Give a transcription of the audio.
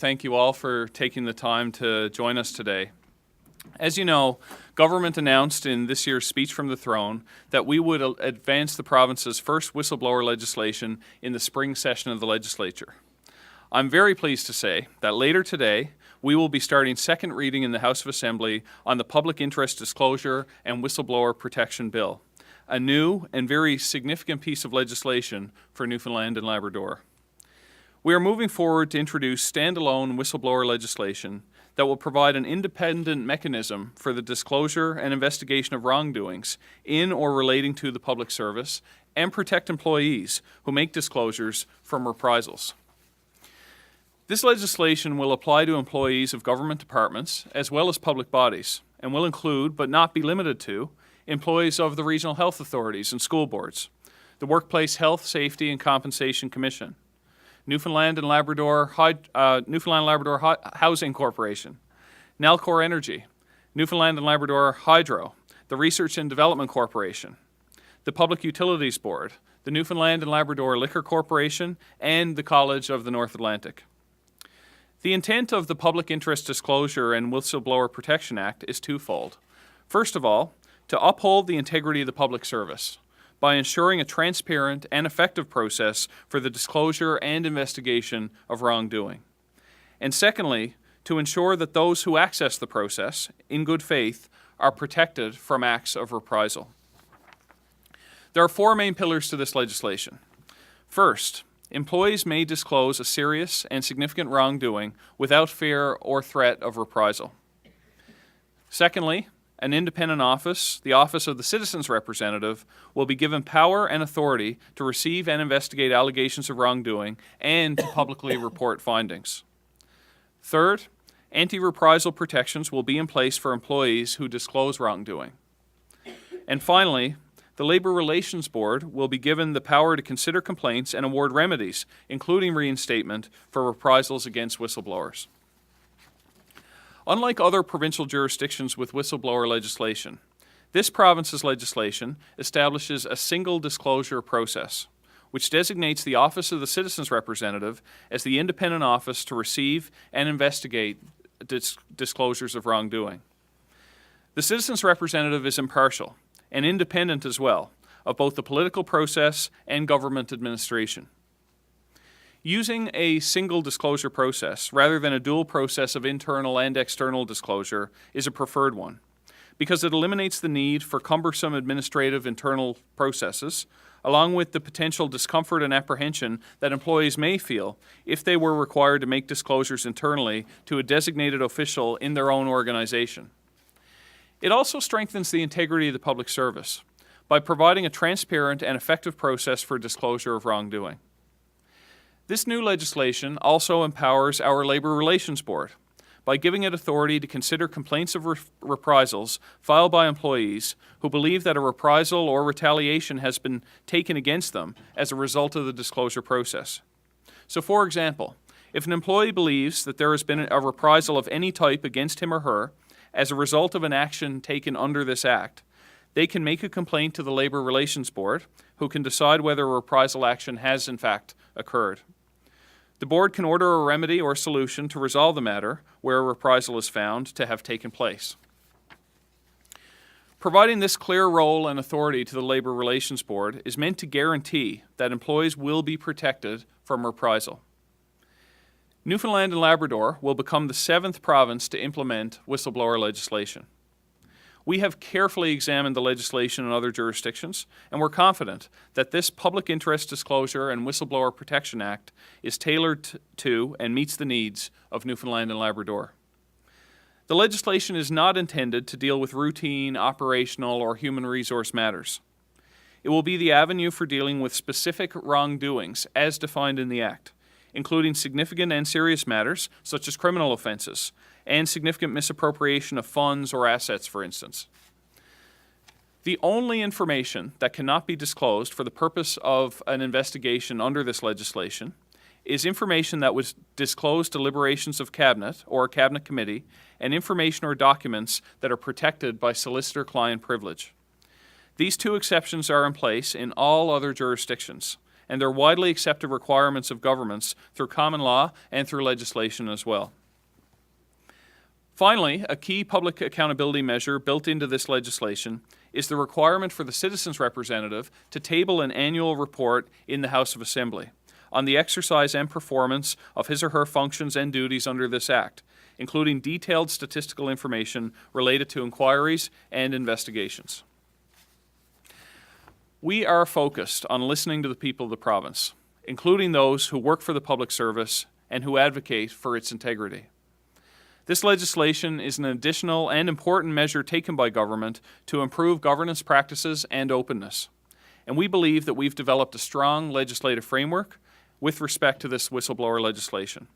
thank you all for taking the time to join us today. As you know, government announced in this year's speech from the throne that we would advance the province's first whistleblower legislation in the spring session of the legislature. I'm very pleased to say that later today, we will be starting second reading in the House of Assembly on the Public Interest Disclosure and Whistleblower Protection Bill, a new and very significant piece of legislation for Newfoundland and Labrador. We are moving forward to introduce standalone whistleblower legislation that will provide an independent mechanism for the disclosure and investigation of wrongdoings in or relating to the public service and protect employees who make disclosures from reprisals. This legislation will apply to employees of government departments as well as public bodies and will include, but not be limited to, employees of the regional health authorities and school boards, the Workplace Health, Safety and Compensation Commission, Newfoundland and Labrador Housing Corporation, Nalcor Energy, Newfoundland and Labrador Hydro, the Research and Development Corporation, the Public Utilities Board, the Newfoundland and Labrador Liquor Corporation, and the College of the North Atlantic. The intent of the Public Interest Disclosure and Whistleblower Protection Act is twofold. First of all, to uphold the integrity of the public service by ensuring a transparent and effective process for the disclosure and investigation of wrongdoing. And secondly, to ensure that those who access the process, in good faith, are protected from acts of reprisal. There are four main pillars to this legislation. First, employees may disclose a serious and significant wrongdoing without fear or threat of reprisal. Secondly, an independent office, the Office of the Citizen's Representative, will be given power and authority to receive and investigate allegations of wrongdoing and to publicly report findings. Third, anti-reprisal protections will be in place for employees who disclose wrongdoing. And finally, the Labour Relations Board will be given the power to consider complaints and award remedies, including reinstatement, for reprisals against whistleblowers. Unlike other provincial jurisdictions with whistleblower legislation, this province's legislation establishes a single disclosure process, which designates the Office of the Citizen's Representative as the independent office to receive and investigate disclosures of wrongdoing. The Citizen's Representative is impartial and independent as well of both the political process and government administration. Using a single disclosure process rather than a dual process of internal and external disclosure is a preferred one because it eliminates the need for cumbersome administrative internal processes along with the potential discomfort and apprehension that employees may feel if they were required to make disclosures internally to a designated official in their own organization. It also strengthens the integrity of the public service by providing a transparent and effective process for disclosure of wrongdoing. This new legislation also empowers our Labour Relations Board by giving it authority to consider complaints of reprisals filed by employees who believe that a reprisal or retaliation has been taken against them as a result of the disclosure process. So, for example, if an employee believes that there has been a reprisal of any type against him or her as a result of an action taken under this Act, they can make a complaint to the Labour Relations Board, who can decide whether a reprisal action has in fact occurred. The board can order a remedy or solution to resolve the matter where a reprisal is found to have taken place. Providing this clear role and authority to the Labour Relations Board is meant to guarantee that employees will be protected from reprisal. Newfoundland and Labrador will become the 7th province to implement whistleblower legislation. We have carefully examined the legislation in other jurisdictions, and we're confident that this Public Interest Disclosure and Whistleblower Protection Act is tailored to and meets the needs of Newfoundland and Labrador. The legislation is not intended to deal with routine, operational, or human resource matters. It will be the avenue for dealing with specific wrongdoings as defined in the Act, including significant and serious matters such as criminal offences and significant misappropriation of funds or assets, for instance. The only information that cannot be disclosed for the purpose of an investigation under this legislation is information that was disclosed to deliberations of Cabinet or a Cabinet committee and information or documents that are protected by solicitor-client privilege. These two exceptions are in place in all other jurisdictions, and they're widely accepted requirements of governments through common law and through legislation as well. Finally, a key public accountability measure built into this legislation is the requirement for the citizens' representative to table an annual report in the House of Assembly on the exercise and performance of his or her functions and duties under this Act, including detailed statistical information related to inquiries and investigations. We are focused on listening to the people of the province, including those who work for the public service and who advocate for its integrity. This legislation is an additional and important measure taken by government to improve governance practices and openness. And we believe that we've developed a strong legislative framework with respect to this whistleblower legislation.